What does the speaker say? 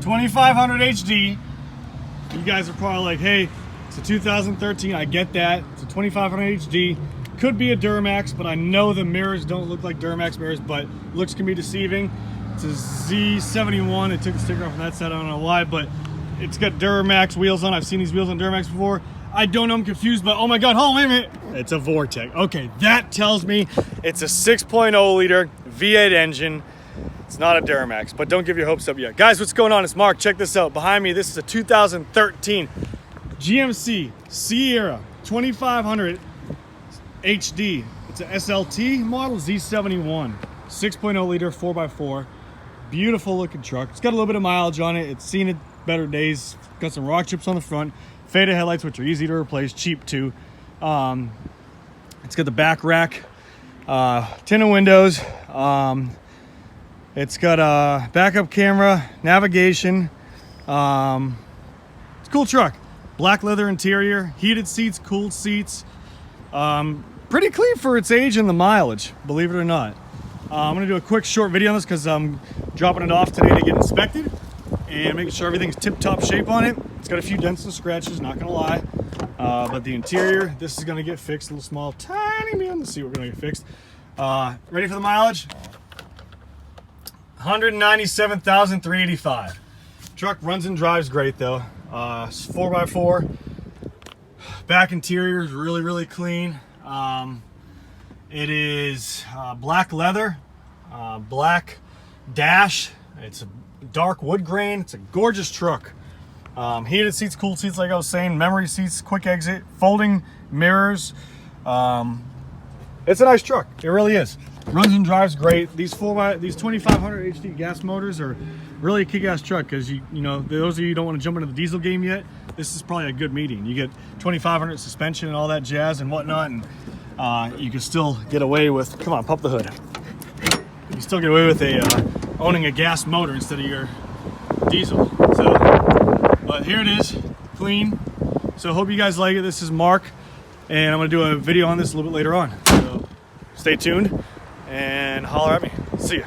2500 HD. You guys are probably like, hey, it's a 2013, I get that. It's a 2500 HD. Could be a Duramax, but I know the mirrors don't look like Duramax mirrors, but looks can be deceiving. It's a Z71. It took the sticker off on that side, I don't know why, but it's got Duramax wheels on. I've seen these wheels on Duramax before. I don't know, I'm confused, but oh my God, hold on, wait a minute. It's a Vortec. Okay, that tells me it's a 6.0 liter V8 engine. It's not a Duramax, but don't give your hopes up yet. Guys, what's going on? It's Mark. Check this out. Behind me, this is a 2013 GMC Sierra 2500 HD. It's an SLT model, Z71. 6.0 liter, 4x4. Beautiful looking truck. It's got a little bit of mileage on it. It's seen it better days. Got some rock chips on the front. Faded headlights, which are easy to replace, cheap too. It's got the back rack, tinted windows. It's got a backup camera, navigation. It's a cool truck. Black leather interior, heated seats, cooled seats. Pretty clean for its age and the mileage, believe it or not. I'm gonna do a quick short video on this because I'm dropping it off today to get inspected and making sure everything's tip-top shape on it. It's got a few dents and scratches, not gonna lie. But the interior, this is gonna get fixed. A little small, tiny bit on the seat, we're gonna get fixed. Ready for the mileage? 197,385. Truck runs and drives great though. 4x4. Back interior is really, really clean. It is black leather, black dash. It's a dark wood grain. It's a gorgeous truck. Heated seats, cooled seats, like I was saying, memory seats, quick exit, folding mirrors. It's a nice truck. It really is. Runs and drives great. These 2500 HD gas motors are really a kick-ass truck because you know, those of you who don't want to jump into the diesel game yet, this is probably a good median. You get 2500 suspension and all that jazz and whatnot, and you can still get away with, come on, pop the hood. You can still get away with owning a gas motor instead of your diesel. So, but here it is, clean. So hope you guys like it. This is Mark, and I'm gonna do a video on this a little bit later on. So stay tuned and holler at me. See ya.